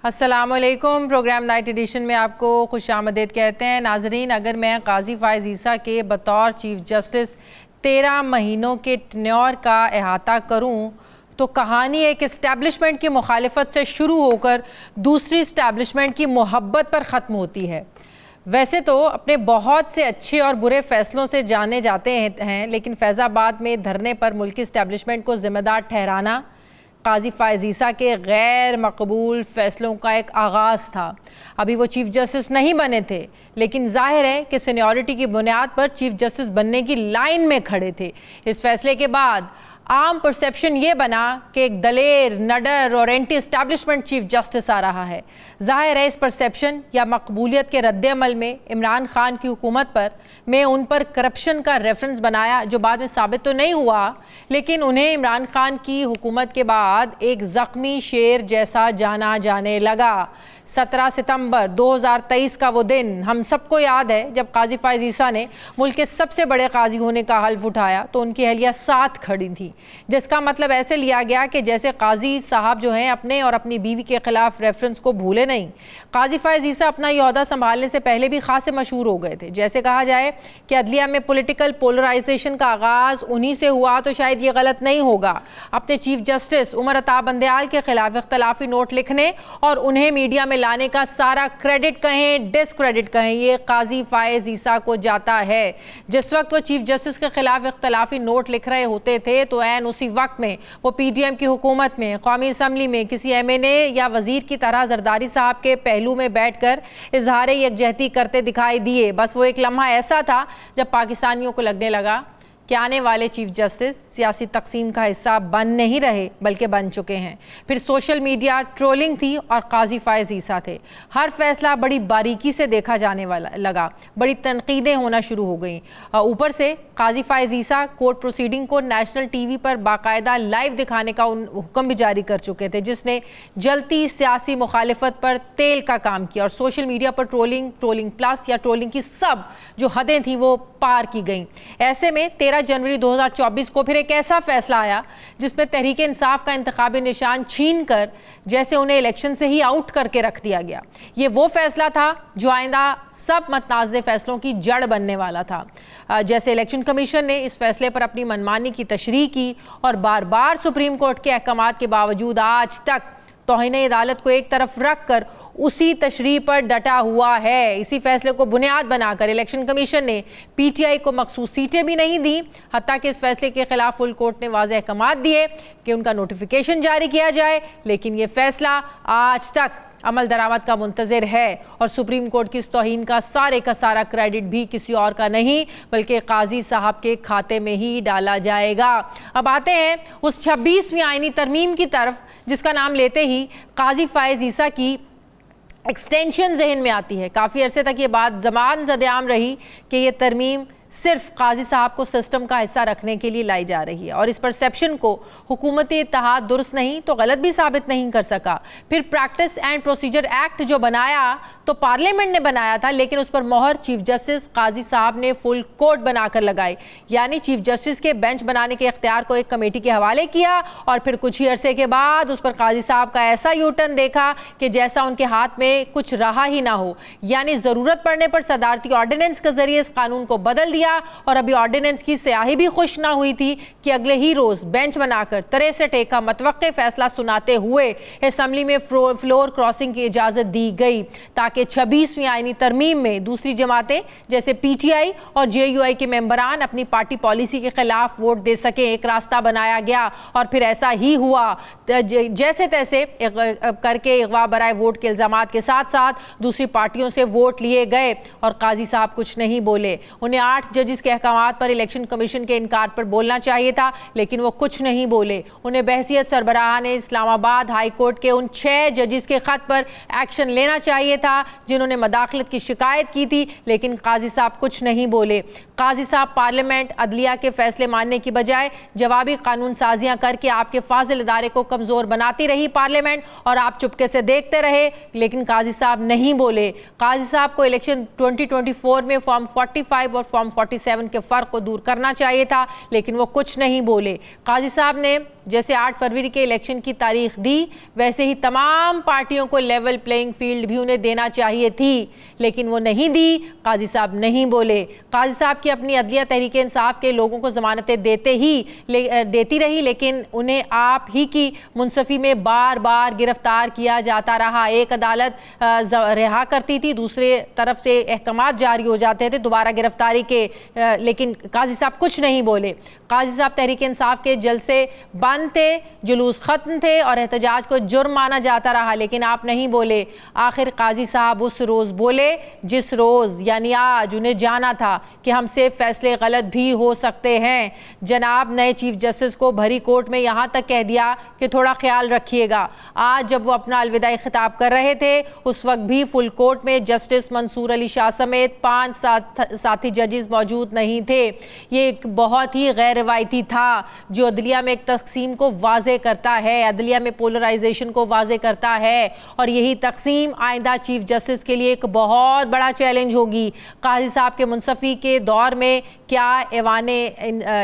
अस्सलामुअलैकुम। Programme night addition में आपको खुशामदीद कहते हैं। नाजरीन, अगर मैं काजी फ़ाइज़ ईसा के बतौर चीफ़ जस्टिस 13 महीनों के टेन्योर का अहाता करूं तो कहानी एक इस्टेब्लिशमेंट की मुखालिफत से शुरू होकर दूसरी इस्टेब्लिशमेंट की मोहब्बत पर ख़त्म होती है। वैसे तो अपने बहुत से अच्छे और बुरे फ़ैसलों से जाने जाते हैं, लेकिन फैज़ाबाद में धरने पर मुल्की इस्टेब्लिशमेंट को ज़िम्मेदार ठहराना काजी फ़ाइज़ ईसा के गैर मकबूल फ़ैसलों का एक आगाज़ था। अभी वो चीफ़ जस्टिस नहीं बने थे, लेकिन जाहिर है कि सीनियरिटी की बुनियाद पर चीफ़ जस्टिस बनने की लाइन में खड़े थे। इस फैसले के बाद आम परसेप्शन ये बना कि एक दलेर, नडर और एंटी इस्टेब्लिशमेंट चीफ जस्टिस आ रहा है। जाहिर है इस परसेप्शन या मकबूलियत के रद्द-ए-अमल में इमरान खान की हुकूमत पर मैं उन पर करप्शन का रेफरेंस बनाया, जो बाद में साबित तो नहीं हुआ, लेकिन उन्हें इमरान खान की हुकूमत के बाद एक ज़ख्मी शेर जैसा जाना जाने लगा। 17 सितंबर 2023 का वो दिन हम सबको याद है जब काजी फ़ाइज़ ईसा ने मुल्क के सबसे बड़े काजी होने का हल्फ उठाया तो उनकी अहलिया साथ खड़ी थी, जिसका मतलब ऐसे लिया गया कि जैसे काजी साहब जो हैं अपने और अपनी बीवी के खिलाफ रेफरेंस को भूले नहीं। काजी फ़ाइज़ ईसा अपना ये ओहदा संभालने से पहले भी खासे मशहूर हो गए थे। जैसे कहा जाए कि अदलिया में पॉलिटिकल पोलराइजेशन का आगाज़ उन्हीं से हुआ तो शायद ये गलत नहीं होगा। अपने चीफ जस्टिस उमर अता बंदयाल के खिलाफ इख्तलाफी नोट लिखने और उन्हें मीडिया में लाने का सारा क्रेडिट कहें डिसक्रेडिट कहें, ये काजी फ़ाइज़ ईसा को जाता है। जिस वक्त वो चीफ जस्टिस के खिलाफ इख्तलाफी नोट लिख रहे होते थे तो ऐन उसी वक्त में वो पीडीएम की हुकूमत में कौमी असम्बली में किसी एमएनए या वजीर की तरह जरदारी साहब के पहलू में बैठकर इजहार यकजहती करते दिखाई दिए। बस वो एक लम्हा ऐसा था जब पाकिस्तानियों को लगने लगा कि आने वाले चीफ जस्टिस सियासी तकसीम का हिस्सा बन नहीं रहे बल्कि बन चुके हैं। फिर सोशल मीडिया ट्रोलिंग थी और काजी फ़ाइज़ ईसा थे। हर फैसला बड़ी बारीकी से देखा जाने वाला लगा, बड़ी तनकीदें होना शुरू हो गई। ऊपर से काजी फ़ाइज़ ईसा कोर्ट प्रोसीडिंग को नेशनल टीवी पर बाकायदा लाइव दिखाने का हुक्म भी जारी कर चुके थे, जिसने जलती सियासी मुखालिफत पर तेल का काम किया। और सोशल मीडिया पर ट्रोलिंग प्लस या ट्रोलिंग की सब जो हदें थी वो पार की गई। ऐसे में 13 जनवरी 2024 को फिर एक ऐसा फैसला आया जिसमें तहरीक इंसाफ का इंतखाबी निशान छीन कर जैसे उन्हें इलेक्शन से ही आउट करके रख दिया गया। ये वो फैसला था जो आइंदा सब मतनाज़े फैसलों की जड़ बनने वाला था। जैसे इलेक्शन कमीशन ने इस फैसले पर अपनी मनमानी की तशरीह की और बार बार सुप्रीम कोर्ट के अहकामात के बावजूद आज तक तौहीन अदालत को एक तरफ रख कर उसी तशरीह पर डटा हुआ है। इसी फैसले को बुनियाद बनाकर इलेक्शन कमीशन ने पीटीआई को मखसूस सीटें भी नहीं दी, हत्ता कि इस फैसले के खिलाफ फुल कोर्ट ने वाज़ेह अहकामात दिए कि उनका नोटिफिकेशन जारी किया जाए, लेकिन ये फैसला आज तक अमल दरामद का मुंतज़िर है। और सुप्रीम कोर्ट की इस तौहीन का सारा क्रेडिट भी किसी और का नहीं बल्कि काजी साहब के खाते में ही डाला जाएगा। अब आते हैं उस 26वीं आईनी तरमीम की तरफ जिसका नाम लेते ही काजी फ़ाइज़ ईसा की एक्सटेंशन जहन में आती है। काफ़ी अरसे तक ये बात ज़बान ज़द-ए-आम रही कि ये तरमीम सिर्फ काजी साहब को सिस्टम का हिस्सा रखने के लिए लाई जा रही है और इस परसेप्शन को हुकूमती इत्तेहाद दुरुस्त नहीं तो गलत भी साबित नहीं कर सका। फिर प्रैक्टिस एंड प्रोसीजर एक्ट जो बनाया तो पार्लियामेंट ने बनाया था, लेकिन उस पर मोहर चीफ जस्टिस काजी साहब ने फुल कोर्ट बनाकर लगाई, यानी चीफ जस्टिस के बेंच बनाने के इख्तियार को एक कमेटी के हवाले किया और फिर कुछ ही अरसे के बाद उस पर काजी साहब का ऐसा यूटर्न देखा कि जैसा उनके हाथ में कुछ रहा ही ना हो, यानी ज़रूरत पड़ने पर सदारती ऑर्डिनेंस के जरिए इस कानून को बदल और अभी ऑर्डिनेंस की स्याही भी खुश ना हुई थी कि अगले ही रोज बेंच बनाकर 63 का मतवक्के फैसला सुनाते हुए असेंबली में फ्लोर क्रॉसिंग की इजाजत दी गई ताकि 26वीं आईनी तरमीम में दूसरी जमातें जैसे पीटीआई और जेयूआई के मेंबरान अपनी पार्टी पॉलिसी के खिलाफ वोट दे सकें। एक रास्ता बनाया गया और फिर ऐसा ही हुआ। जैसे तैसे करके अगवा बराए वोट के इल्जामात के साथ साथ दूसरी पार्टियों से वोट लिए गए और काजी साहब कुछ नहीं बोले। उन्हें 8 जजिस के अहकामात पर इलेक्शन कमीशन के इनकार पर बोलना चाहिए था, लेकिन वो कुछ नहीं बोले। उन्हें बहसियत सरबराह ने इस्लामाबाद हाई कोर्ट के उन 6 जजिस के खत पर एक्शन लेना चाहिए था जिन्होंने मदाखलत की शिकायत की थी, लेकिन काजी साहब कुछ नहीं बोले। काजी साहब पार्लियामेंट अदलिया के फैसले मानने की बजाय जवाबी कानून साजियां करके आपके फाजिल इदारे को कमजोर बनाती रही पार्लियामेंट और आप चुपके से देखते रहे, लेकिन काजी साहब नहीं बोले। काजी साहब को इलेक्शन 2024 में फॉर्म 45 और फॉर्म 47 के फ़र्क को दूर करना चाहिए था, लेकिन वो कुछ नहीं बोले। काजी साहब ने जैसे 8 फरवरी के इलेक्शन की तारीख दी, वैसे ही तमाम पार्टियों को लेवल प्लेइंग फील्ड भी उन्हें देना चाहिए थी, लेकिन वो नहीं दी। काजी साहब नहीं बोले। काजी साहब की अपनी अदलिया तहरीक इंसाफ के लोगों को ज़मानतें देती रही, लेकिन उन्हें आप ही की मुंसफी में बार बार गिरफ्तार किया जाता रहा। एक अदालत रिहा करती थी, दूसरे तरफ से अहकामात जारी हो जाते थे दोबारा गिरफ्तारी के, लेकिन काजी साहब कुछ नहीं बोले। काजी साहब तहरीक इंसाफ के जलसे बंद थे, जुलूस ख़त्म थे और एहतजाज को जुर्म माना जाता रहा, लेकिन आप नहीं बोले। आखिर काजी साहब उस रोज़ बोले जिस रोज़ यानी आज उन्हें जाना था कि हमसे फैसले गलत भी हो सकते हैं। जनाब नए चीफ जस्टिस को भरी कोर्ट में यहाँ तक कह दिया कि थोड़ा ख्याल रखिएगा। आज जब वो अपना अलविदाई खिताब कर रहे थे, उस वक्त भी फुल कोर्ट में जस्टिस मंसूर अली शाह समेत 5 साथी जजेस मौजूद नहीं थे। ये एक बहुत ही गैर रवायती था, जो अदलिया में एक तकसीम को वाजे करता है, अदलिया में पोलराइजेशन को वाजे करता है, और यही तकसीम आइंदा चीफ जस्टिस के लिए एक बहुत बड़ा चैलेंज होगी। काजी साहब के मुंसफी के दौर में क्या ऐवाने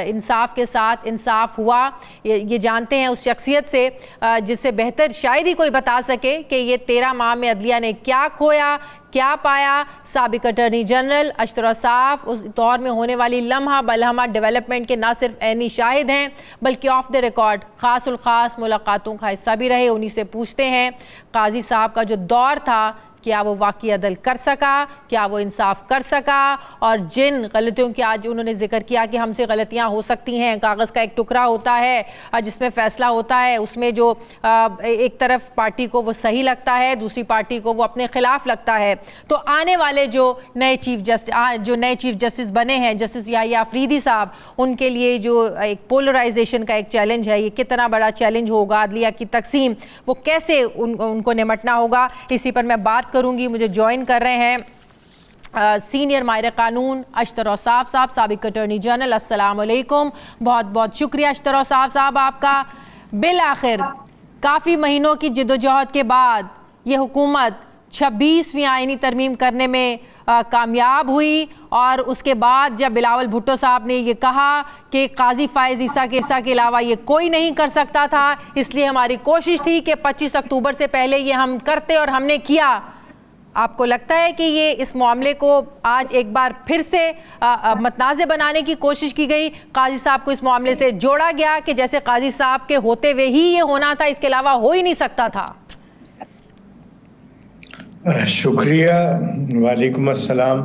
इंसाफ के साथ इंसाफ हुआ, ये जानते हैं उस शख्सियत से जिससे बेहतर शायद ही कोई बता सके कि ये 13 माह में अदलिया ने क्या खोया क्या पाया। साबिक अटॉर्नी जनरल अशतर औसाफ उस दौर में होने वाली लम्हा बलहमा डेवलपमेंट के न सिर्फ ऐनी शाहिद हैं, बल्कि ऑफ द रिकॉर्ड खास उल खास मुलाकातों का हिस्सा भी रहे। उन्हीं से पूछते हैं काजी साहब का जो दौर था, क्या वो वाकई अदल कर सका, क्या वो इंसाफ कर सका, और जिन गलतियों की आज उन्होंने जिक्र किया कि हमसे गलतियां हो सकती हैं, कागज़ का एक टुकड़ा होता है जिसमें फ़ैसला होता है, उसमें जो एक तरफ पार्टी को वो सही लगता है, दूसरी पार्टी को वो अपने ख़िलाफ़ लगता है। तो आने वाले जो नए चीफ जस्टिस बने हैं, जस्टिस याहिया अफरीदी साहब, उनके लिए जो एक पोलराइजेशन का एक चैलेंज है, ये कितना बड़ा चैलेंज होगा, अदलिया की तकसीम वो कैसे उनको निमटना होगा, इसी पर मैं बात करूंगी। मुझे ज्वाइन कर रहे हैं सीनियर माहिर कानून अशतर औसाफ साहब, साबिक अटॉर्नी जनरल। अस्सलाम वालेकुम, बहुत बहुत शुक्रिया अशतर औसाफ साहब आपका। बिल आखिर काफ़ी महीनों की जद्दोजहद के बाद ये हुकूमत 26वीं आईनी तरमीम करने में कामयाब हुई, और उसके बाद जब बिलावल भुट्टो साहब ने ये कहा कि काजी फायज़ ईसा के अलावा ये कोई नहीं कर सकता था, इसलिए हमारी कोशिश थी कि 25 अक्टूबर से पहले ये हम करते, और हमने किया। आपको लगता है कि ये इस मामले को आज एक बार फिर से मतनाज़े बनाने की कोशिश की गई, काजी साहब को इस मामले से जोड़ा गया कि जैसे काजी साहब के होते हुए ही ये होना था, इसके अलावा हो ही नहीं सकता था? शुक्रिया, वालेकुम अस्सलाम,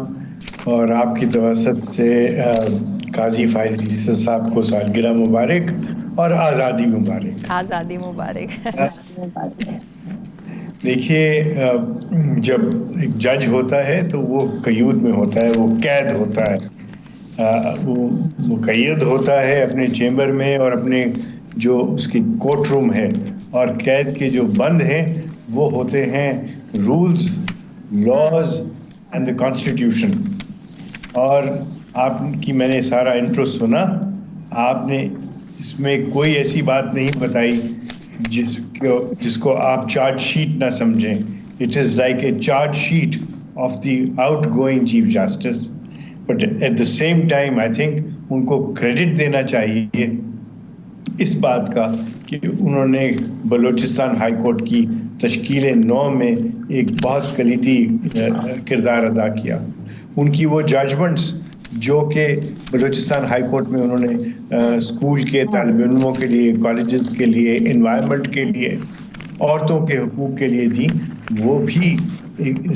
और आपकी तवसत से काजी फायज़ ईसा साहब को सालगिरह मुबारक और आज़ादी मुबारक। आज़ादी मुबारक। देखिए, जब एक जज होता है तो वो क़य्यूद में होता है, वो कैद होता है, वो क़य्यद होता है अपने चेम्बर में और अपने जो उसकी कोर्ट रूम है, और कैद के जो बंद हैं वो होते हैं rules, laws and the constitution. और आपकी मैंने सारा इंट्रो सुना, आपने इसमें कोई ऐसी बात नहीं बताई जिसको आप चार्ज शीट ना समझें। It is like a charge sheet of the outgoing chief justice, but at the same time I think उनको क्रेडिट देना चाहिए इस बात का कि उन्होंने बलूचिस्तान हाई कोर्ट की तश्कील 9 में एक बहुत कलीदी किरदार अदा किया। उनकी वो जजमेंट्स जो कि बलूचिस्तान हाई कोर्ट में उन्होंने स्कूल के तालिब इल्मों के लिए, कॉलेजेस के लिए, इन्वायरमेंट के लिए, औरतों के हुकूक के लिए दी, वो भी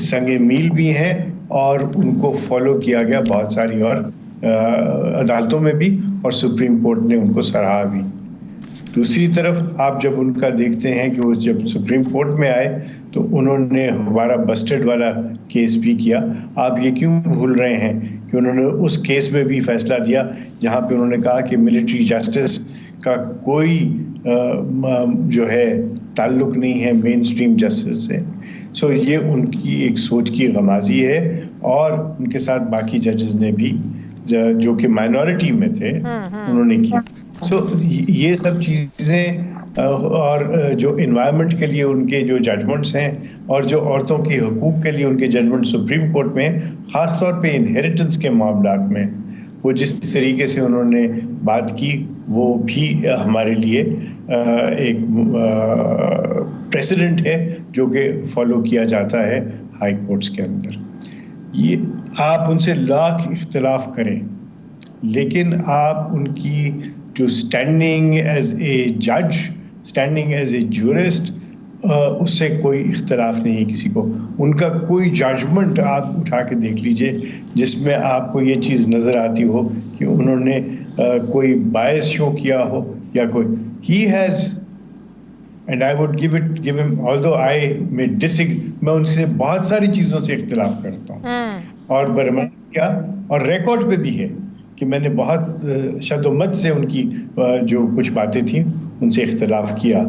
संगे मील भी हैं, और उनको फॉलो किया गया बहुत सारी और अदालतों में भी, और सुप्रीम कोर्ट ने उनको सराहा भी। दूसरी तरफ आप जब उनका देखते हैं कि वो जब सुप्रीम कोर्ट में आए तो उन्होंने हमारा बस्टेड वाला केस भी किया। आप ये क्यों भूल रहे हैं कि उन्होंने उस केस में भी फैसला दिया जहां पे उन्होंने कहा कि मिलिट्री जस्टिस का कोई जो है ताल्लुक नहीं है मेन स्ट्रीम जस्टिस से। सो ये उनकी एक सोच की गमाजी है, और उनके साथ बाकी जजेस ने भी जो कि माइनॉरिटी में थे उन्होंने किया। सो ये सब चीज़ें, और जो इन्वायरमेंट के लिए उनके जो जजमेंट्स हैं, और जो औरतों के हुकूक के लिए उनके जजमेंट सुप्रीम कोर्ट में, ख़ास तौर पे इनहेरिटेंस के मामलात में वो जिस तरीके से उन्होंने बात की, वो भी हमारे लिए एक प्रेसिडेंट है जो कि फॉलो किया जाता है हाई कोर्ट्स के अंदर। ये आप उनसे लाख इख्तिलाफ करें, लेकिन आप उनकी जो स्टैंडिंग एज ए जज, स्टैंडिंग एज ए जूरिस्ट, उससे कोई इख्तिलाफ नहीं है किसी को। उनका कोई जजमेंट आप उठा के देख लीजिए जिसमें आपको ये चीज़ नज़र आती हो कि उन्होंने कोई बायस शो किया हो या कोई he has, and I would give him, although I may disagree, मैं उनसे बहुत सारी चीज़ों से इख्तिलाफ करता हूँ और बर्मन किया, और रिकॉर्ड पे भी है कि मैंने बहुत शद्दोमत से उनकी जो कुछ बातें थी उनसे इख्तिलाफ किया।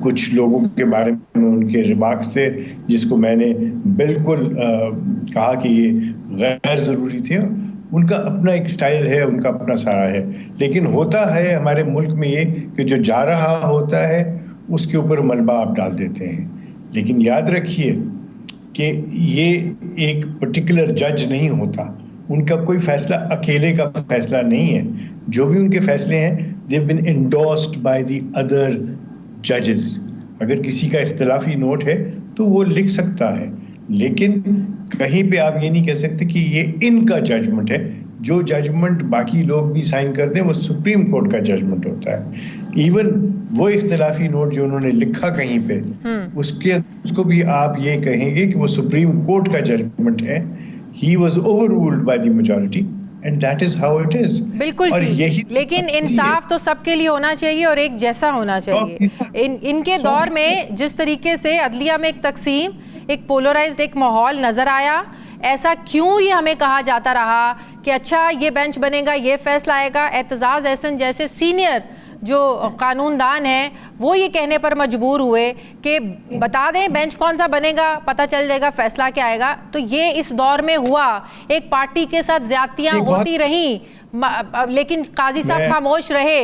कुछ लोगों के बारे में उनके रिमार्क्स थे जिसको मैंने बिल्कुल कहा कि ये गैर ज़रूरी थे। उनका अपना एक स्टाइल है, उनका अपना सारा है, लेकिन होता है हमारे मुल्क में ये कि जो जा रहा होता है उसके ऊपर मलबा आप डाल देते हैं। लेकिन याद रखिए कि ये एक पर्टिकुलर जज नहीं होता, उनका कोई फैसला अकेले का फैसला नहीं है। जो भी उनके फैसले हैं they have been endorsed by the other जजेस। अगर किसी का इख्तिलाफी नोट है तो वो लिख सकता है, लेकिन कहीं पे आप ये नहीं कह सकते कि ये इनका जजमेंट है। जो जजमेंट बाकी लोग भी साइन करते हैं वो सुप्रीम कोर्ट का जजमेंट होता है। इवन वो इख्तिलाफी नोट जो उन्होंने लिखा कहीं पे, उसको भी आप ये कहेंगे कि वो सुप्रीम कोर्ट का जजमेंट है। He was overruled by the majority and that is how it is। बिल्कुल ठीक, लेकिन इंसाफ तो सबके लिए होना चाहिए और एक जैसा होना चाहिए। इनके दौर में जिस तरीके से अदलिया में एक तकसीम, एक पोलराइज्ड एक माहौल नज़र आया, ऐसा क्यों ये हमें कहा जाता रहा कि अच्छा ये बेंच बनेगा, ये फैसला आएगा। एतजाज़ एहसन जैसे सीनियर जो कानूनदान हैं वो ये कहने पर मजबूर हुए कि बता दें बेंच कौन सा बनेगा, पता चल जाएगा फैसला क्या आएगा। तो ये इस दौर में हुआ, एक पार्टी के साथ ज्यादतियाँ होती रहीं, लेकिन काजी साहब खामोश रहे।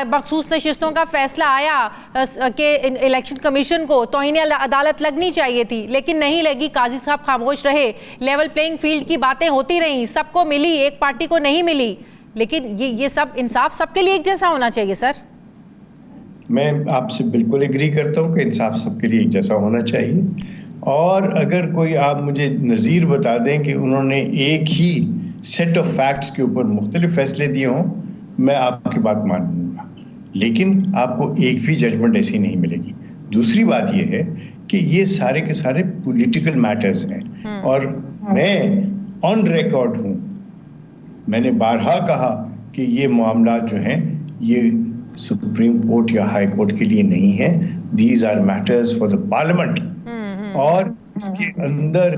मखसूस नशिस्तों का फैसला आया कि इलेक्शन कमीशन को तौहीन अदालत लगनी चाहिए थी, लेकिन नहीं लगी, काजी साहब खामोश रहे। लेवल प्लेइंग फील्ड की बातें होती रहीं, सबको मिली, एक पार्टी को नहीं मिली। लेकिन ये सब इंसाफ सबके लिए एक जैसा होना चाहिए। सर, मैं आपसे बिल्कुल एग्री करता हूँ कि इंसाफ सबके लिए एक जैसा होना चाहिए। और अगर कोई आप मुझे नज़ीर बता दें कि उन्होंने एक ही सेट ऑफ फैक्ट्स के ऊपर मुख्तलिफ फैसले दिए हों, मैं आपकी बात मान लूँगा, लेकिन आपको एक भी जजमेंट ऐसी नहीं मिलेगी। दूसरी बात यह है कि ये सारे के सारे पॉलिटिकल मैटर्स हैं और मैं ऑन रिकॉर्ड हूँ, मैंने बारहा कहा कि ये मामला जो हैं ये सुप्रीम कोर्ट या हाई कोर्ट के लिए नहीं है। These are matters for the parliament. और इसके अंदर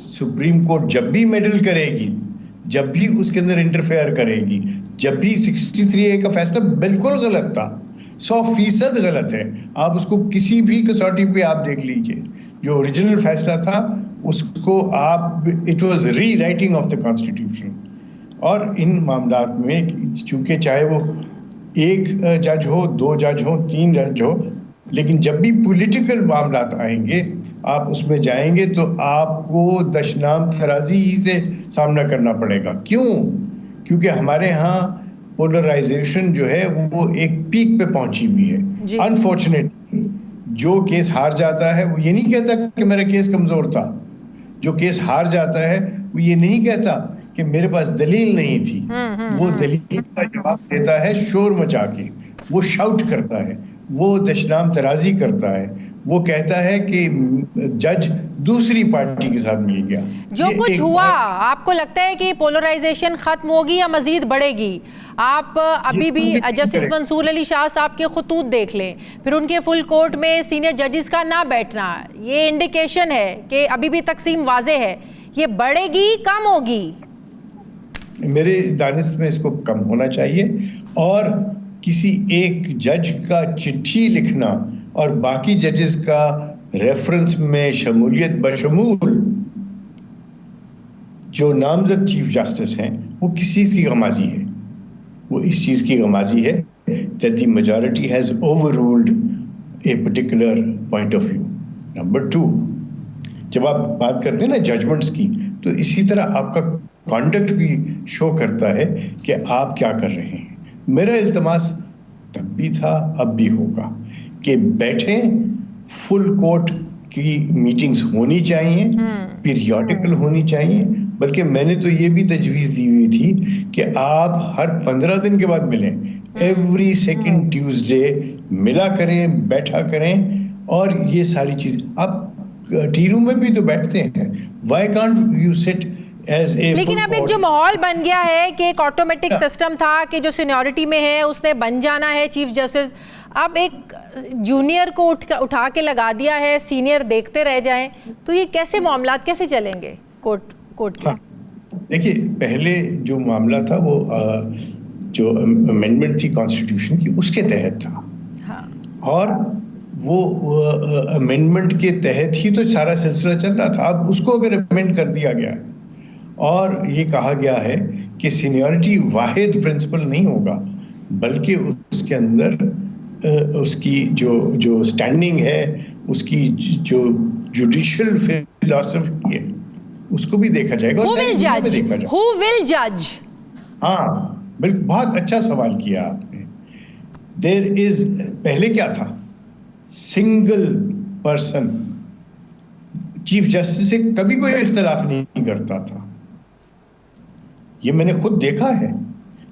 सुप्रीम कोर्ट जब भी मेडल करेगी, जब भी उसके अंदर इंटरफेयर करेगी, जब भी 63A का फैसला बिल्कुल गलत था, 100% गलत है। आप उसको किसी भी कसौटी पे आप देख लीजिए, जो ओरिजिनल फैसला था उसको आप, इट वाज री राइटिंग ऑफ द कॉन्स्टिट्यूशन। और इन मामलात में चूंकि चाहे वो एक जज हो, 2 जज हो, 3 जज हो, लेकिन जब भी पॉलिटिकल मामलात आएंगे आप उसमें जाएंगे तो आपको दशनाम तराजी ही से सामना करना पड़ेगा। क्यों? क्योंकि हमारे यहाँ पोलराइजेशन जो है वो एक पीक पे पहुंची हुई है। अनफॉर्चुनेटली जो केस हार जाता है वो ये नहीं कहता कि मेरा केस कमजोर था। जो केस हार जाता है वो ये नहीं कहता कि मेरे पास दलील नहीं थी। वो दलील का जवाब देता है शोर मचा के, वो शाउट करता है, वो दशनाम तराजी करता है, वो कहता है कि जज दूसरी पार्टी के साथ मिल गया। जो कुछ हुआ, आपको लगता है कि पोलराइजेशन खत्म होगी या मजीद बढ़ेगी? आप अभी भी जस्टिस मंसूर अली शाह साहब के खुतूत देख लें, फिर उनके फुल कोर्ट में सीनियर जजेस का ना बैठना, ये इंडिकेशन है कि अभी भी तकसीम वाजे है। ये बढ़ेगी, कम होगी? मेरे दानिश में इसको कम होना चाहिए। और किसी एक जज का चिट्ठी लिखना और बाकी जजेस का रेफरेंस में शमूलियत बशमूल जो नामजद चीफ जस्टिस हैं, वो किस चीज़ की गमाजी है? वो इस चीज़ की गमाजी है that the majority has overruled a particular point of view. Number 2, जब आप बात करते हैं ना जजमेंट्स की, तो इसी तरह आपका कॉन्डक्ट भी शो करता है कि आप क्या कर रहे हैं। मेरा इल्तमास तब भी था, अब भी होगा, कि बैठे, फुल कोर्ट की मीटिंग्स होनी चाहिए, पीरियोडिकल होनी चाहिए, बल्कि मैंने तो ये भी तजवीज़ दी हुई थी कि आप हर 15 दिन के बाद मिलें, एवरी सेकंड ट्यूसडे मिला करें, बैठा करें, और ये सारी चीज़ आप टी रूम में भी तो बैठते हैं, why can't you sit as a. लेकिन अब एक जो माहौल बन गया है कि एक ऑटोमेटिक सिस्टम था कि जो सीनियरिटी में है उसने बन जाना है चीफ जस्टिस, अब एक जूनियर को उठा के लगा दिया है, सीनियर देखते रह जाएं, तो ये कैसे मामलात कैसे चलेंगे कोर्ट के? देखिए, पहले जो मामला था वो जो अमेंडमेंट थी कॉन्स्टिट्यूशन की, उसके तहत था। हाँ। और वो अमेंडमेंट के तहत ही तो सारा सिलसिला चल रहा था। अब उसको अगर अमेंड कर दिया गया है और ये कहा गया है कि सीनियरिटी वाहिद प्रिंसिपल नहीं होगा, बल्कि उसके अंदर उसकी जो स्टैंडिंग है, उसकी जो जुडिशियल फिलॉसफी है, उसको भी देखा जाएगा और सारी चीजों में देखा जाएगा। Who will judge? हाँ, बिल्कुल, बहुत अच्छा सवाल किया आपने। पहले क्या था, सिंगल पर्सन चीफ जस्टिस से कभी कोई इख्तलाफ नहीं करता था, ये मैंने खुद देखा है।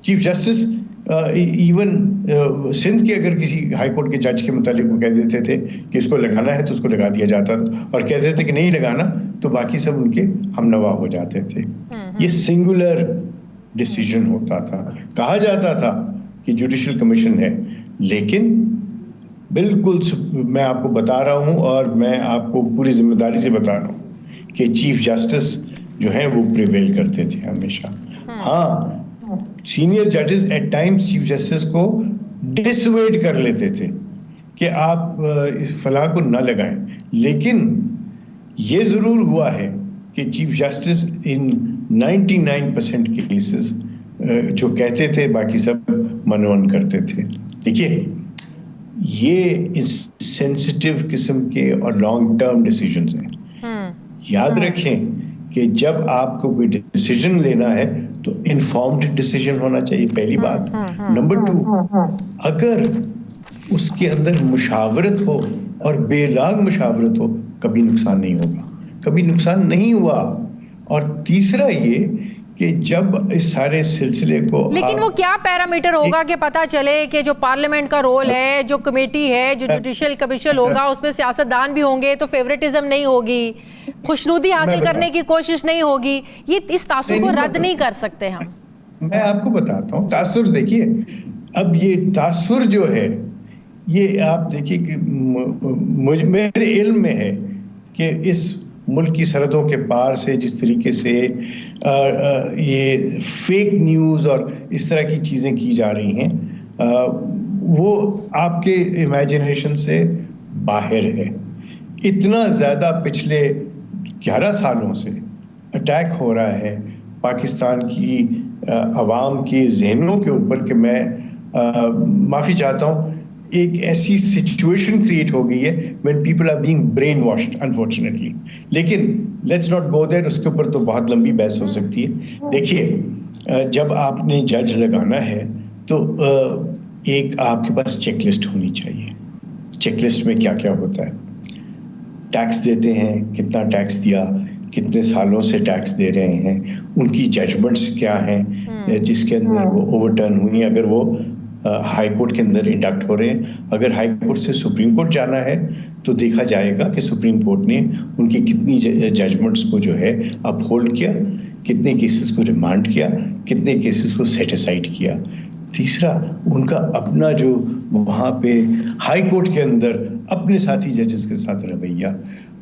चीफ जस्टिस इवन सिंध के अगर किसी हाई कोर्ट के जज के मुतालिक वो कह देते थे कि इसको लगाना है तो उसको लगा दिया जाता था, और कहते थे कि नहीं लगाना तो बाकी सब उनके हमनवा हो जाते थे। ये सिंगुलर डिसीजन होता था, कहा जाता था कि जुडिशियल कमीशन है, लेकिन बिल्कुल मैं आपको बता रहा हूं और मैं आपको पूरी जिम्मेदारी से बता रहा हूं कि चीफ जस्टिस जो हैं वो प्रिवेल करते थे हमेशा। हाँ, सीनियर जजेस एट टाइम्स चीफ जस्टिस को डिसवेड कर लेते थे कि आप फलां को न लगाएं, लेकिन ये जरूर हुआ है कि चीफ जस्टिस इन 99% केसेस जो कहते थे बाकी सब मनोन करते थे। देखिए, ये सेंसिटिव किस्म के और लॉन्ग टर्म डिसीजंस हैं। याद रखें कि जब आपको कोई डिसीजन लेना है तो इन्फॉर्म्ड डिसीजन होना चाहिए, पहली बात। नंबर 2, अगर उसके अंदर मुशावरत हो और बेलाग मुशावरत हो, कभी नुकसान नहीं होगा, कभी नुकसान नहीं हुआ। और तीसरा ये कि जब इस सारे सिलसिले को, लेकिन वो क्या पैरामीटर होगा कि पता चले कि जो पार्लियामेंट का रोल है, जो कमेटी है, जो जुडिशियल कमीशन होगा, उसमें सियासतदान भी होंगे, तो फेवरेटिज्म नहीं होगी, खुशनुदी हासिल करने की कोशिश नहीं होगी, ये इस तासुर को रद्द नहीं कर सकते हम। मैं आपको बताता हूँ तासुर। देखिए, अब ये तासुर जो है, ये आप देखिए कि मेरे इल्म में है कि इस मुल्क की सरहदों के पार से जिस तरीके से ये फेक न्यूज़ और इस तरह की चीज़ें की जा रही हैं, वो आपके इमेजिनेशन से बाहर है। इतना ज़्यादा पिछले 11 सालों से अटैक हो रहा है पाकिस्तान की अवाम के जहनों के ऊपर कि मैं माफ़ी चाहता हूँ, एक ऐसी सिचुएशन क्रिएट हो गई है when people are being brainwashed unfortunately. लेकिन लेट्स नॉट गो देयर, उसके ऊपर तो बहुत लंबी बहस हो सकती है। देखिए, जब आपने जज लगाना है तो एक आपके पास चेकलिस्ट होनी चाहिए। चेकलिस्ट में क्या क्या होता है, टैक्स देते हैं, कितना टैक्स दिया, कितने सालों से टैक्स दे रहे हैं, उनकी जजमेंट्स क्या हैं जिसके अंदर वो ओवरटर्न हुई, अगर वो हाई कोर्ट के अंदर इंडक्ट हो रहे हैं। अगर हाई कोर्ट से सुप्रीम कोर्ट जाना है तो देखा जाएगा कि सुप्रीम कोर्ट ने उनकी कितनी जजमेंट्स को जो है अपहोल्ड किया, कितने केसेस को रिमांड किया, कितने केसेस को सेट असाइड किया। तीसरा, उनका अपना जो वहाँ पे हाई कोर्ट के अंदर अपने साथी जजेस के साथ रवैया,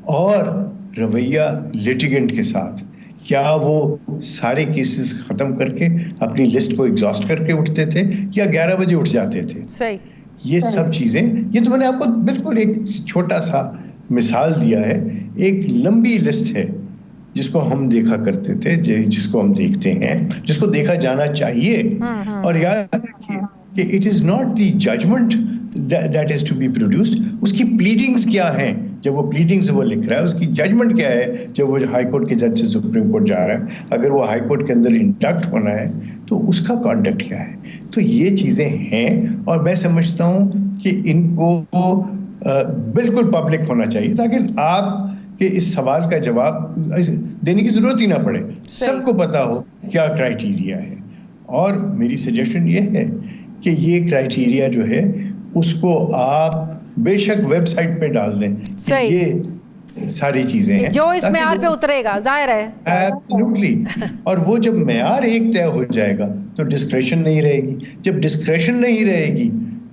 और रवैया लिटिगेंट के साथ, क्या वो सारे केसेस खत्म करके अपनी लिस्ट को एग्जॉस्ट करके उठते थे या 11 बजे उठ जाते थे। सही। ये सब चीजें, ये तो मैंने आपको बिल्कुल एक छोटा सा मिसाल दिया है। एक लंबी लिस्ट है जिसको हम देखा करते थे, जिसको हम देखते हैं, जिसको देखा जाना चाहिए। और याद रखिए कि it is not the judgment that is to be produced, उसकी प्लीडिंग्स क्या हैं जब वो प्लीडिंग्स वो लिख रहा है, उसकी जजमेंट क्या है जब वो हाई कोर्ट के जज से सुप्रीम कोर्ट जा रहा है, अगर वो हाई कोर्ट के अंदर इंडक्ट होना है तो उसका कॉन्डक्ट क्या है। तो ये चीज़ें हैं और मैं समझता हूँ कि इनको बिल्कुल पब्लिक होना चाहिए ताकि आप कि इस सवाल का जवाब देने की जरूरत ही ना पड़े, सबको पता हो क्या क्राइटेरिया है। और मेरी सजेशन ये है कि ये क्राइटेरिया जो है उसको आप बेशक वेबसाइट पे डाल दें कि ये सारी चीजें हैं जो इस मेयार पे उतरेगा, जाहिर है। एब्सोल्युटली। और वो जब मेयार एक तय हो जाएगा तो डिस्क्रेशन नहीं रहेगी, जब डिस्क्रेशन नहीं रहेगी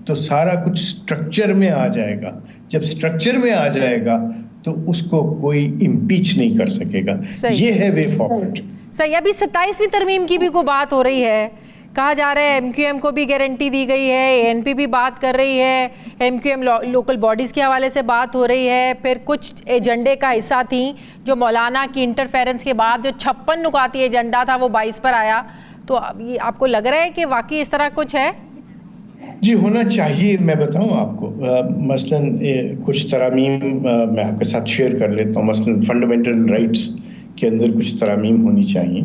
तो सारा कुछ स्ट्रक्चर में आ जाएगा, जब स्ट्रक्चर में आ जाएगा तो उसको कोई इम्पीच नहीं कर सकेगा। ये है वे फॉरवर्ड। सही। अभी 27वीं तरमीम की भी कोई बात हो रही है, कहा जा रहा है एमक्यूएम को भी गारंटी दी गई है, एएनपी भी बात कर रही है, एमक्यूएम लोकल बॉडीज़ के हवाले से बात हो रही है, फिर कुछ एजेंडे का हिस्सा थी जो मौलाना की इंटरफेरेंस के बाद जो 56 नुकाती एजेंडा था वो 22 पर आया। तो ये आपको लग रहा है कि वाकई इस तरह कुछ है? जी होना चाहिए। मैं बताऊं आपको, मसलन कुछ तरामीम मैं आपके साथ शेयर कर लेता हूँ। मसलन फंडामेंटल राइट्स के अंदर कुछ तरामीम होनी चाहिए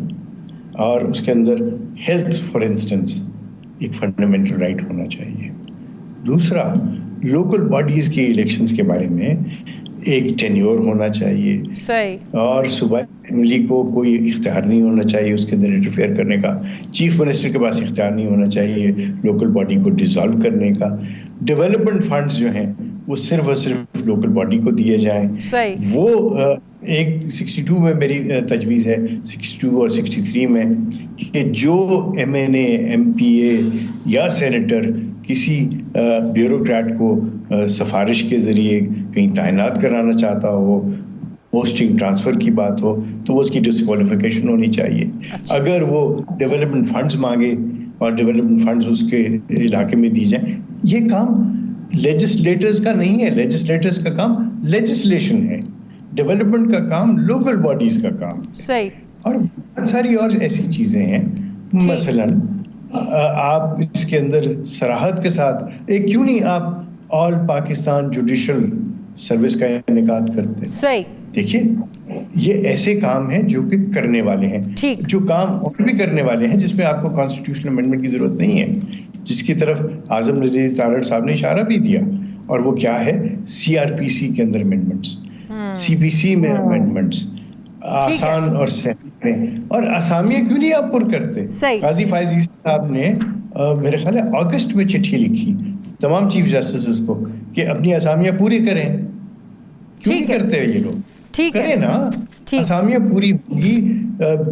और उसके अंदर हेल्थ फॉर इंस्टेंस एक फंडामेंटल राइट होना चाहिए। दूसरा, लोकल बॉडीज़ के इलेक्शंस के बारे में एक टेन्योर होना चाहिए। सही। और सूबाई असेंबली को कोई इख्तियार नहीं होना चाहिए उसके अंदर इंटरफेयर करने का, चीफ मिनिस्टर के पास इख्तियार नहीं होना चाहिए लोकल बॉडी को डिसॉल्व करने का। डेवलपमेंट फंड्स जो हैं वो सिर्फ और सिर्फ लोकल बॉडी को दिए जाएं। सही। वो एक 62 में मेरी तजवीज़ है, 62 और 63 में, कि जो MNA, MPA या सेनेटर किसी ब्यूरोक्रेट को सिफारिश के ज़रिए कहीं तैनात कराना चाहता हो, पोस्टिंग ट्रांसफ़र की बात हो, तो वो उसकी डिस्क्वालिफिकेशन होनी चाहिए। अगर वो डेवलपमेंट फंड्स मांगे और डेवलपमेंट फंड्स उसके इलाके में दी जाए, ये काम लेजिस्लेटर्स का नहीं है। लेजिस्लेटर्स का काम लेजिस्लेशन है, डेवलपमेंट का काम लोकल बॉडीज़ का काम। सही। और बहुत सारी और ऐसी चीज़ें हैं, मसलन आप इसके अंदर सराहत के साथ एक क्यों नहीं आप ऑल पाकिस्तान जुडिशल सर्विस का इनेकाद करते हैं। सही। देखिए ये ऐसे काम हैं जो कि करने वाले हैं, जो काम और भी करने वाले हैं जिसमें आपको कॉन्स्टिट्यूशनल अमेंडमेंट की जरूरत नहीं है, जिसकी तरफ आजम नजीर तारड़ साहब ने इशारा भी दिया। और वो क्या है, CRPC के अंदर अमेंडमेंट्स, CPC में अमेंडमेंट्स, आसान और सहज में, और असामियाँ क्यों नहीं आप पुर करते। काजी फायज ईसा साहब ने मेरे ख्याल है अगस्त में चिट्ठी लिखी तमाम चीफ जस्टिस को कि अपनी असामियाँ पूरी करें। क्यों नहीं करते ये लोग? करें ना, असामियाँ पूरी होगी।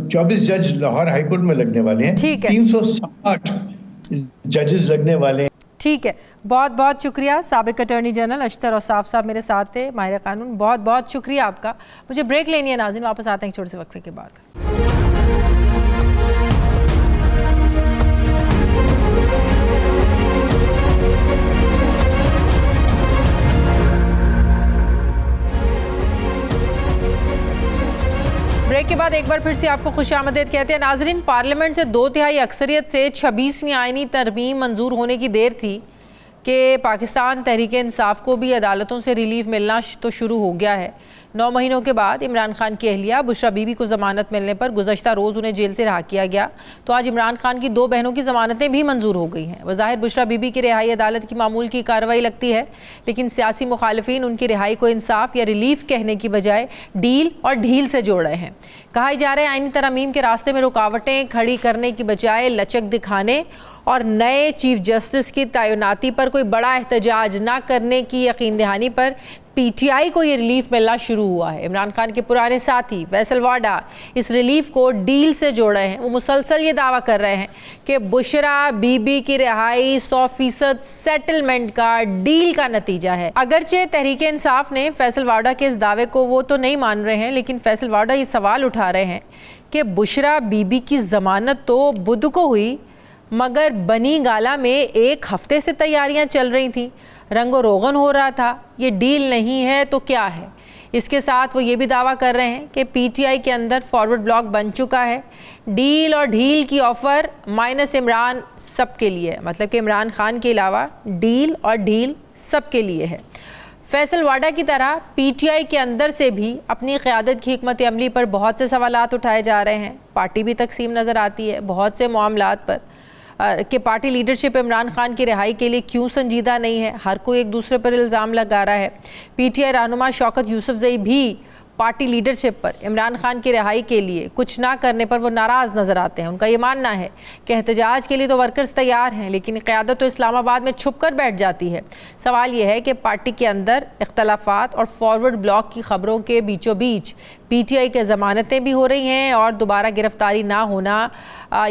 24 जज लाहौर हाईकोर्ट में लगने वाले हैं, 360 जजेस लगने वाले हैं। ठीक है, बहुत बहुत शुक्रिया। साबिक अटॉर्नी जनरल अशतर औसाफ साहब मेरे साथ थे, माहिर कानून। बहुत बहुत शुक्रिया आपका। मुझे ब्रेक लेनी है नाज़रीन, वापस आते हैं एक छोटे से वक्फे के बाद। ब्रेक के बाद एक बार फिर से आपको खुशामदीद कहते हैं नाजरीन। पार्लियामेंट से 2/3 अक्सरियत से 26वीं आईनी तरमीम मंजूर होने की देर थी कि पाकिस्तान तहरीक इंसाफ को भी अदालतों से रिलीफ मिलना तो शुरू हो गया है। 9 महीनों के बाद इमरान खान की अहलिया बुशरा बीबी को ज़मानत मिलने पर गुज़श्ता रोज़ उन्हें जेल से रहा किया गया। तो आज इमरान खान की 2 बहनों की ज़मानतें भी मंजूर हो गई हैं। वज़ाहिर बुशरा बीबी की रिहाई अदालत की मामूल की कार्रवाई लगती है, लेकिन सियासी मुखालिफिन उनकी रिहाई को इंसाफ या रिलीफ कहने की बजाय डील और ढील से जोड़ रहे हैं। कहा जा रहा है आईनी तरमीम के रास्ते में रुकावटें खड़ी करने की बजाय लचक दिखाने और नए चीफ जस्टिस की तैनाती पर कोई बड़ा एहतजाज ना करने की यकीन दहानी पर PTI को ये रिलीफ मिलना शुरू हुआ है। इमरान खान के पुराने साथी फैसल वाडा इस रिलीफ को डील से जोड़ रहे हैं। वो मुसलसल ये दावा कर रहे हैं कि बुशरा बीबी की रिहाई 100% सेटलमेंट का डील का नतीजा है। अगरचे तहरीक इंसाफ ने फैसल वाडा के इस दावे को वो तो नहीं मान रहे हैं, लेकिन फैसल वाडा ये सवाल उठा रहे हैं कि बुशरा बीबी की ज़मानत तो बुध को हुई, मगर बनी गाला में 1 हफ्ते से तैयारियां चल रही थी, रंगो रोगन हो रहा था। ये डील नहीं है तो क्या है? इसके साथ वो ये भी दावा कर रहे हैं कि PTI के अंदर फॉरवर्ड ब्लॉक बन चुका है। डील और ढील की ऑफ़र माइनस इमरान सब के लिए, मतलब कि इमरान खान के अलावा डील और ढील सब के लिए है। फैसल वाडा की तरह पीटीआई के अंदर से भी अपनी क़यादत की हिकमत अमली पर बहुत से सवालात उठाए जा रहे हैं। पार्टी भी तकसीम नज़र आती है बहुत से मामलात पर कि पार्टी लीडरशिप इमरान खान की रिहाई के लिए क्यों संजीदा नहीं है। हर कोई एक दूसरे पर इल्ज़ाम लगा रहा है। पीटीआई रहनुमा शौकत यूसुफजई भी पार्टी लीडरशिप पर इमरान खान की रिहाई के लिए कुछ ना करने पर वो नाराज़ नज़र आते हैं। उनका ये मानना है कि एहतजाज के लिए तो वर्कर्स तैयार हैं, लेकिन क़यादत तो इस्लामाबाद में छुप कर बैठ जाती है। सवाल ये है कि पार्टी के अंदर इख्तलाफात और फॉरवर्ड ब्लॉक की खबरों के बीचों बीच पीटीआई के ज़मानतें भी हो रही हैं और दोबारा गिरफ्तारी ना होना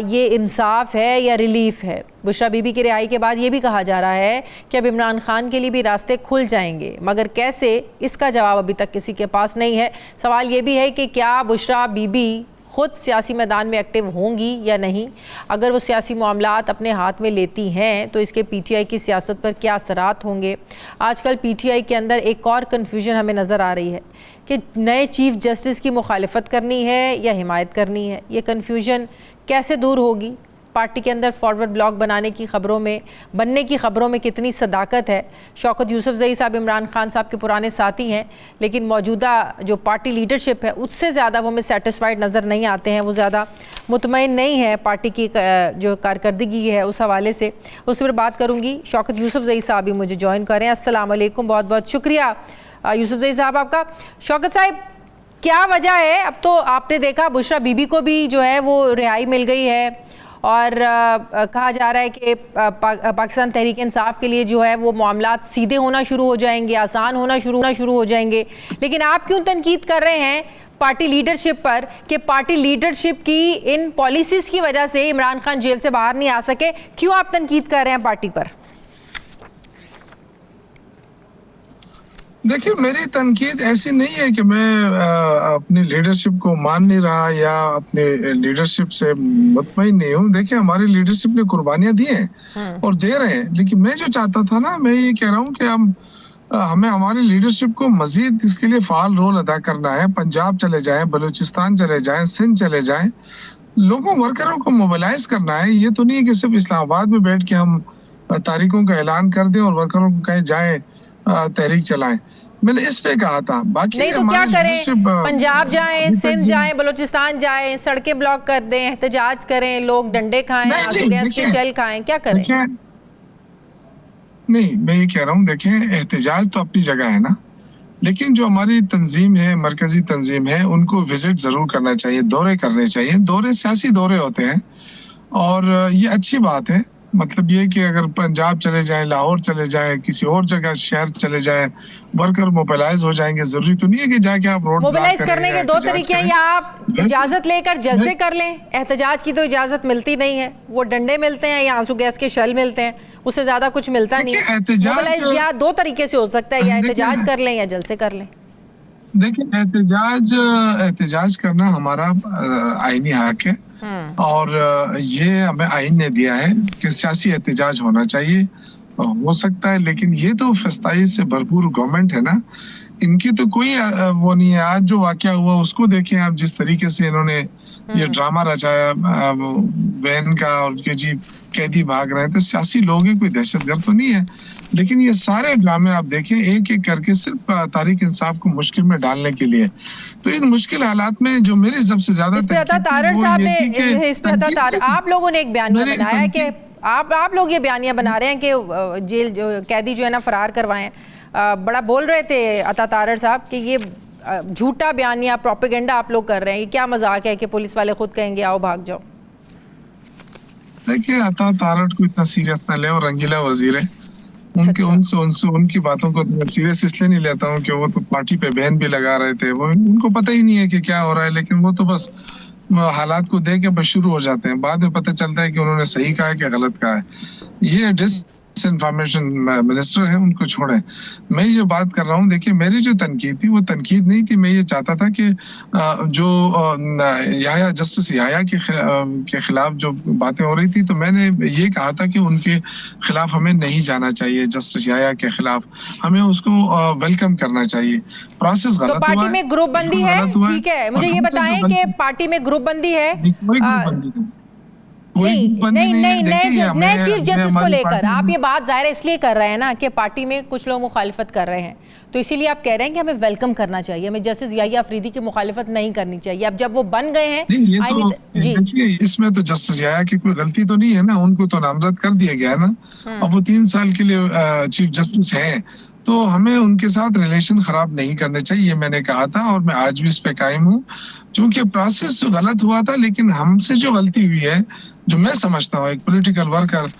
ये इंसाफ है या रिलीफ है। बुशरा बीबी की रिहाई के बाद ये भी कहा जा रहा है कि अब इमरान खान के लिए भी रास्ते खुल जाएंगे, मगर कैसे, इसका जवाब अभी तक किसी के पास नहीं है। सवाल ये भी है कि क्या बुशरा बीबी ख़ुद सियासी मैदान में एक्टिव होंगी या नहीं। अगर वो सियासी मामलात अपने हाथ में लेती हैं तो इसके पीटीआई की सियासत पर क्या असरात होंगे। आजकल पीटीआई के अंदर एक और कन्फ्यूजन हमें नज़र आ रही है कि नए चीफ जस्टिस की मुखालिफत करनी है या हिमायत करनी है। ये कन्फ्यूजन कैसे दूर होगी। पार्टी के अंदर फॉरवर्ड ब्लॉक बनने की खबरों में कितनी सदाकत है। शौकत यूसुफजई साहब इमरान खान साहब के पुराने साथी हैं, लेकिन मौजूदा जो पार्टी लीडरशिप है उससे ज़्यादा वो हमें सेटिस्फाइड नज़र नहीं आते हैं। वो ज़्यादा मुतमईन नहीं है पार्टी की जो कारकर्दगी है उस हवाले से। उस पर बात करूँगी। शौकत यूसुफजई साहब भी मुझे ज्वाइन करें। अस्सलाम वालेकुम, बहुत बहुत शुक्रिया यूसुफजई साहब आपका। शौकत साहब, क्या वजह है, अब तो आपने देखा बुशरा बीबी को भी जो है वो रिहाई मिल गई है और कहा जा रहा है कि पाकिस्तान तहरीक इंसाफ के लिए जो है वो मामलात सीधे होना शुरू हो जाएंगे, आसान होना शुरू हो जाएंगे। लेकिन आप क्यों तनकीद कर रहे हैं पार्टी लीडरशिप पर कि पार्टी लीडरशिप की इन पॉलिसीज़ की वजह से इमरान खान जेल से बाहर नहीं आ सके? क्यों आप तनकीद कर रहे हैं पार्टी पर? देखिए, मेरी तनकीद ऐसी नहीं है कि मैं अपनी लीडरशिप को मान नहीं रहा या अपने लीडरशिप से मुतमईन नहीं हूँ। देखिए, हमारी लीडरशिप ने कुर्बानियां दी हैं और दे रहे हैं, लेकिन मैं जो चाहता था ना, मैं ये कह रहा हूँ कि हमें हमारी लीडरशिप को मजीद इसके लिए फ़ाल रोल अदा करना है। पंजाब चले जाएं, बलूचिस्तान चले जाएं, सिंध चले जाएं, लोगों वर्करों को मोबिलाइज करना है। ये तो नहीं है कि सिर्फ इस्लामाबाद में बैठ के हम तारीखों का ऐलान कर दें और वर्करों को कहें जाएं तहरीक चलाएं। मैंने इस पे कहा था। बाकी नहीं तो क्या करें, पंजाब जाएं, सिंध जाएं, बलूचिस्तान जाएं, सड़कें ब्लॉक कर दें, एहतजाज करें, लोग डंडे खाएं, आंसू गैस के शेल खाएं, क्या करें? नहीं, मैं ये कह रहा हूँ, देखें, एहतजाज तो अपनी जगह है ना, लेकिन जो हमारी तंजीम है, मरकजी तंजीम है, उनको विजिट जरूर करना चाहिए, दौरे करने चाहिए। दौरे सियासी दौरे होते हैं और ये अच्छी बात है। मतलब ये कि अगर पंजाब चले जाएं, लाहौर चले जाएं, किसी और जगह शहर चले जाएं, वर्कर मोबिलाइज हो जाएंगे। जरूरी तो नहीं है कि जाके आप रोड मोबिलाइज करने के दो तरीके हैं, या आप इजाजत लेकर जलसे कर लें। एहतजाज की तो इजाजत मिलती नहीं है, वो डंडे मिलते हैं या आंसू गैस के शेल मिलते हैं, उससे ज्यादा कुछ मिलता नहीं है। मोबिलाइज या दो तरीके से हो सकता है, या एहतजाज कर लें या जलसे कर लें। देखिए, एहतजाज करना हमारा आईनी हक है और ये हमें आइन ने दिया है कि सियासी एहतजाज होना चाहिए, हो सकता है, लेकिन ये तो फस्ताई से भरपूर गवर्नमेंट है ना, इनकी तो कोई वो नहीं है। आज जो वाकया हुआ उसको देखें आप, जिस तरीके से इन्होंने ये ड्रामा रचाया बहन का और के जी कैदी भाग रहे हैं, तो सियासी लोग हैं, कोई दहशतगर्द तो नहीं है। लेकिन ये सारे ड्रामे आप देखें एक एक करके सिर्फ तहरीक इंसाफ को मुश्किल में डालने के लिए। तो इन मुश्किल हालात में जो मेरी सबसे ज्यादा आप लोगों ने एक बयानिया बनाया है कि आप लोग ये बयानिया बना रहे हैं कि जेल जो कैदी जो है ना फरार करवाएं। बड़ा बोल रहे थे अता तारड़ साहब कि ये झूठा बयानिया प्रोपेगेंडा आप लोग कर रहे हैं, ये क्या मजाक है कि पुलिस वाले खुद कहेंगे आओ भाग जाओ। देखिए, अता तारड़ को इतना सीरियस ना ले, और रंगीला वजीर है, उनकी बातों को सीरियस इसलिए नहीं लेता हूँ कि वो तो पार्टी पे बैन भी लगा रहे थे। वो उनको पता ही नहीं है कि क्या हो रहा है, लेकिन वो तो बस हालात को देख के बस शुरू हो जाते हैं। बाद में पता चलता है कि उन्होंने सही कहा है कि गलत कहा है। ये डिसइंफॉर्मेशन मिनिस्टर है, उनको छोड़ें। मैं जो बात कर रहा हूँ, देखिए, मेरी जो तनकीद थी वो तनकीद नहीं थी। मैं ये चाहता था कि जो जस्टिस याया के खिलाफ जो बातें हो रही थी, तो मैंने ये कहा था कि उनके खिलाफ हमें नहीं जाना चाहिए। जस्टिस याया के खिलाफ हमें उसको वेलकम करना चाहिए। प्रोसेस गलत हुआ, पार्टी में ग्रुप बंदी है, ठीक है, मुझे ये बताएं कि पार्टी में ग्रुप बंदी है? कोई ग्रुप बंदी नहीं। कोई बंदी नहीं नहीं देखिए, नए चीफ जस्टिस को हमारी लेकर पार्टी आप ये बात जाहिर है इसलिए कर रहे हैं ना कि पार्टी में कुछ लोग मुखालिफत कर रहे हैं, तो इसीलिए आप कह रहे हैं कि हमें वेलकम करना चाहिए, हमें जस्टिस याहिया अफरीदी की मुखालिफत नहीं करनी चाहिए। अब जब वो बन गए हैं नहीं, ये तो जी देखिए, इसमें तो जस्टिस याहिया की कोई गलती तो नहीं है ना, उनको तो नामजद कर दिया गया है ना। अब वो 3 साल के लिए चीफ जस्टिस हैं, तो हमें उनके साथ रिलेशन खराब नहीं करने चाहिए, ये मैंने कहा था और मैं आज भी इस पे कायम हूँ। क्योंकि प्रोसेस गलत हुआ था, लेकिन हमसे जो गलती हुई है, जो मैं समझता हूँ एक पॉलिटिकल वर्कर,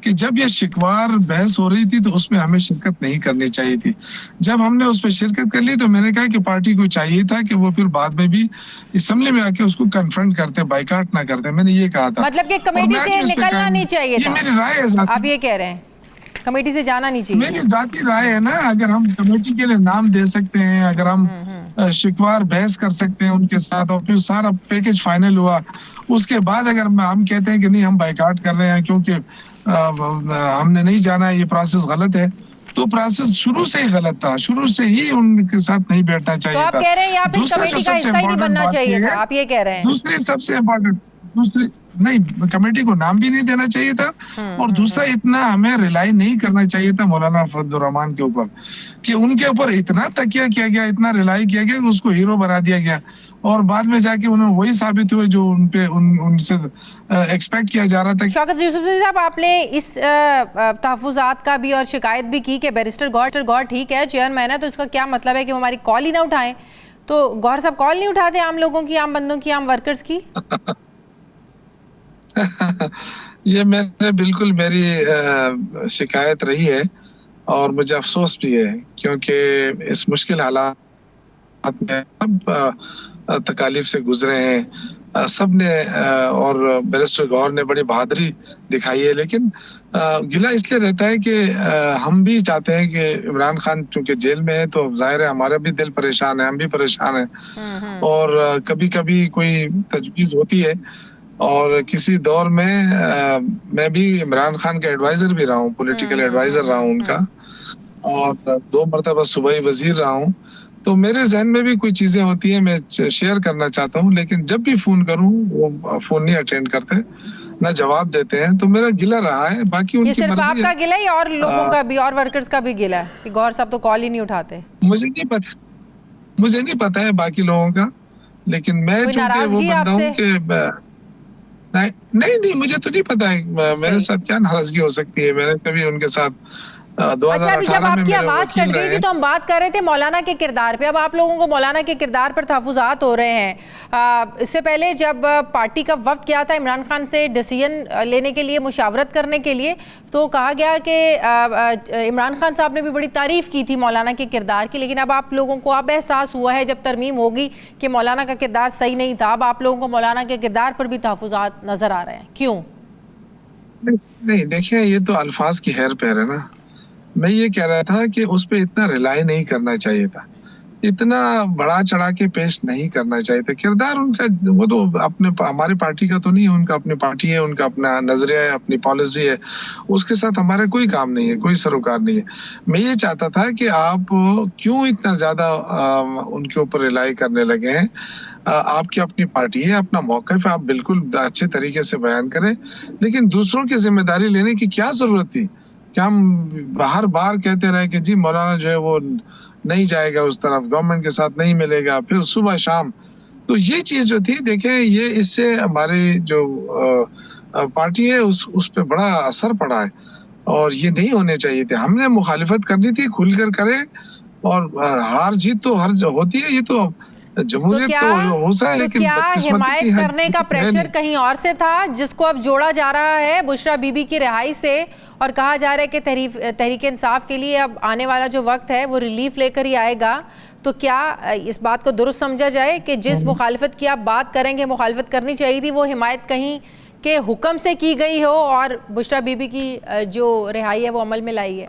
कि जब ये शिकवार बहस हो रही थी तो उसमें हमें शिरकत नहीं करनी चाहिए थी। जब हमने उस पर शिरकत कर ली तो मैंने कहा कि पार्टी को चाहिए था कि वो फिर बाद में भी असेंबली में आके उसको कन्फ्रंट करते, बाइकाट ना करते, मैंने ये कहा था। मतलब कि कमेटी से निकलना नहीं चाहिए ये था, मेरी राय है। आप ये कह रहे हैं कमेटी से जाना नहीं चाहिए? मेरी जाती राय है ना, अगर हम कमेटी के लिए नाम दे सकते हैं, अगर हम शिकवार बहस कर सकते हैं उनके साथ और फिर सारा पैकेज फाइनल हुआ, उसके बाद अगर हम कहते हैं कि नहीं हम बाइकाट कर रहे हैं क्योंकि हमने नहीं जाना, ये प्रोसेस गलत है, तो प्रोसेस शुरू से ही गलत था, शुरू से ही उनके साथ नहीं बैठना चाहिए था। तो आप कह रहे हैं या फिर कमेटी का हिस्सा ही नहीं बनना चाहिए था, आप ये कह रहे हैं? दूसरी सबसे इम्पोर्टेंट, दूसरी नहीं, कमेटी को नाम भी नहीं देना चाहिए था, और दूसरा इतना हमें रिलाई नहीं करना चाहिए था मौलाना फजलुर रहमान के ऊपर, कि उनके ऊपर इतना तकिया किया गया, इतना रिलाई किया गया कि उसको हीरो बना दिया गया, और बाद में जाके उन्हें वही साबित हुए जो उनसे एक्सपेक्ट किया जा रहा था। शौकत यूसुफजई साहब, आपने इस तहफ़्फ़ुज़ात का भी और शिकायत भी की कि बैरिस्टर गौहर ठीक है, चेयरमैन है, तो इसका क्या मतलब है कि वो हमारी कॉल ही ना उठाएं? तो गौहर साहब कॉल नहीं उठाते आम लोगों की, आम बंदों की, आम वर्कर्स की? ये मेरी शिकायत रही है और मुझे अफसोस भी है, क्योंकि इस मुश्किल हालात में सब तकालीफ से गुजरे हैं, सब ने, और बैरिस्टर गौहर ने बड़ी बहादुरी दिखाई है, लेकिन गिला इसलिए रहता है कि हम भी चाहते हैं कि इमरान खान चूंकि जेल में है तो जाहिर है हमारा भी दिल परेशान है, हम भी परेशान हैं, और कभी कभी कोई तजवीज़ होती है, और किसी दौर में मैं भी इमरान खान का एडवाइजर भी रहा हूँ, पॉलिटिकल एडवाइजर रहा हूँ उनका, और 2 मरतबा सूबाई वजीर रहा हूँ, तो मेरे जहन में भी कोई चीजें होती हैं, मैं शेयर करना चाहता हूँ, लेकिन जब भी फोन करूँ वो फोन नहीं अटेंड करते, ना जवाब देते हैं, तो मेरा गिला रहा है। बाकी उनकी सिर्फ मर्जी आपका है। गिला ही और लोगों का भी, और वर्कर्स का भी गिला है कि गौहर साहब तो कॉल ही नहीं उठाते? मुझे नहीं पता है बाकी लोगों का, लेकिन मैं चूंकि वो बंदा हूँ कि नहीं, मुझे तो नहीं पता है मेरे साथ क्या नाराजगी हो सकती है। मैंने कभी उनके साथ 2018 अभी जब आपकी आवाज कट गई थी तो हम बात कर रहे थे मौलाना के किरदार पे, अब आप लोगों को मौलाना के किरदार पर तहफ़्फ़ुज़ात हो रहे हैं। इससे पहले जब पार्टी का वफ़द गया था इमरान खान से डिसीजन लेने के लिए, मुशावरत करने के लिए, तो कहा गया कि इमरान खान साहब ने भी बड़ी तारीफ़ की थी मौलाना के किरदार की, लेकिन अब आप लोगों को अब एहसास हुआ है जब तरमीम होगी कि मौलाना का किरदार सही नहीं था, अब आप लोगों को मौलाना के किरदार पर भी तहफ़्फ़ुज़ात नज़र आ रहे हैं, क्यों? नहीं, देखिए, ये तो अल्फाज की हेर पैर है ना। मैं ये कह रहा था कि उस पर इतना रिलाई नहीं करना चाहिए था, इतना बड़ा चढ़ा के पेश नहीं करना चाहिए था। किरदार उनका, वो तो हमारी पार्टी का तो नहीं है, उनका अपनी पार्टी है, उनका अपना नजरिया है, अपनी पॉलिसी है, उसके साथ हमारा कोई काम नहीं है, कोई सरोकार नहीं है। मैं ये चाहता था कि आप क्यों इतना ज्यादा उनके ऊपर रिलाई करने लगे हैं। आपकी अपनी पार्टी है, अपना मौक़िफ़ है, आप बिल्कुल अच्छे तरीके से बयान करें, लेकिन दूसरों की जिम्मेदारी लेने की क्या जरूरत थी? क्या हम हर बार कहते रहे कि जी मौलाना जो है वो नहीं जाएगा उस तरफ, गवर्नमेंट के साथ नहीं मिलेगा, फिर सुबह शाम? तो ये चीज जो थी, देखें, ये इससे हमारी जो पार्टी है उस पर बड़ा असर पड़ा है, और ये नहीं होने चाहिए थे। हमने मुखालिफत करनी थी, खुलकर करें, और हार जीत तो हर होती है, ये तो जमहूरियत तो हो सकता है, लेकिन क्या हिमायत करने का प्रेशर कहीं और से था, जिसको अब जोड़ा जा रहा है बुशरा बीबी की रिहाई से, और कहा जा रहा है कि तहरीक इंसाफ के लिए अब आने वाला जो वक्त है वो रिलीफ लेकर ही आएगा? तो क्या इस बात को दुरुस्त समझा जाए कि जिस मुखालिफत की आप बात करेंगे, मुखालिफत करनी चाहिए थी, वो हिमायत कहीं के हुक्म से की गई हो और बुशरा बीबी की जो रिहाई है वो अमल में लाई है?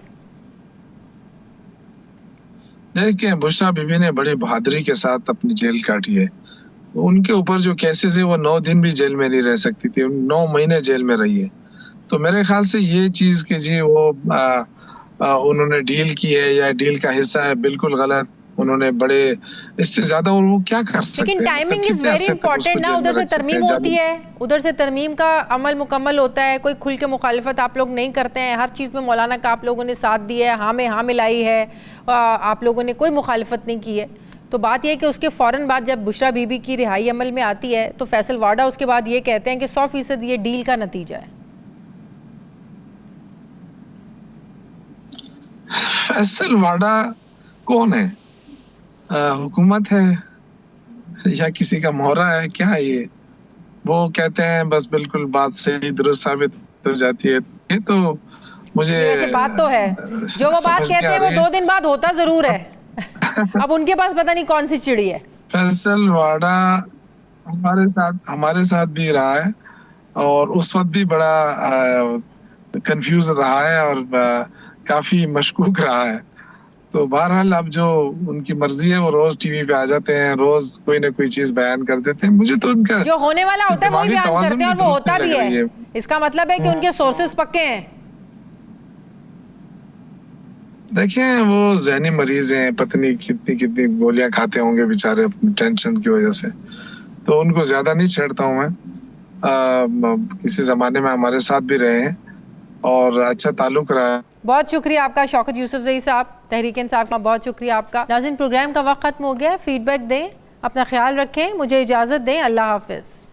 देखिए, बुशरा बीबी ने बड़ी बहादुरी के साथ अपनी जेल काटी है। उनके ऊपर जो केसेस है वो 9 दिन भी जेल में नहीं रह सकती थी, 9 महीने जेल में रही है। तो मेरे ख्याल से ये चीज कि जी वो उन्होंने डील की है या डील का हिस्सा है, बिल्कुल गलत। उन्होंने बड़े इससे ज्यादा वो क्या कर सकते लेकिन हैं? टाइमिंग मतलब इज कितने वेरी अरसे तक उसको इंपॉर्टेंट ना। जेल में उधर से रख सकते तरमीम हैं? होती है, उधर से तरमीम का अमल मुकम्मल होता है, कोई खुल के मुखालिफत आप लोग नहीं करते हैं। हर चीज़ में मौलाना का आप लोगों ने साथ दिया है, हाँ में हाँ मिलाई है, आप लोगों ने कोई मुखालिफत नहीं की है। तो बात यह है कि उसके फ़ौरन बाद जब बुशरा बीबी की रिहाई अमल में आती है तो फैसल वाडा उसके बाद ये कहते हैं कि 100% ये डील का नतीजा है। फैसल वाडा कौन है? हुकूमत है या किसी का मोहरा है? क्या है ये? वो कहते हैं बस बिल्कुल बात सही दुरुस्त साबित हो जाती है। ये तो मुझे ये वैसे बात तो है, जो वो बात कहते हैं वो 2 दिन बाद होता जरूर है। अब उनके पास पता नहीं कौन सी चिड़ी है। फैसल वाडा हमारे साथ भी रहा है और उस वक्त भी बड़ा कंफ्यूज रहा है और काफी मशकूक रहा है। तो बहरहाल अब जो उनकी मर्जी है, वो रोज टीवी पे आ जाते हैं, रोज कोई ना कोई चीज बयान कर देते हैं। मुझे तो उनका जो होने वाला होता है वही दिमागी बयान तवाज़ुन करते हैं और भी वो दुरुस्त होता नहीं भी लग रही है। इसका मतलब है कि उनके सोर्सेज पक्के हैं। देखें, वो जहनी मरीज हैं, पत्नी कितनी कितनी गोलियां खाते होंगे बेचारे अपनी टेंशन की वजह से। तो उनको ज्यादा नहीं छेड़ता हूँ मैं। किसी जमाने में हमारे साथ भी रहे हैं और अच्छा ताल्लुक रहा है। बहुत शुक्रिया आपका शौकत यूसुफजई साहब, तहरीक इंसाफ का बहुत शुक्रिया आपका। नाज़रीन, प्रोग्राम का वक्त खत्म हो गया। फीडबैक दें, अपना ख्याल रखें, मुझे इजाज़त दें। अल्लाह हाफिज़।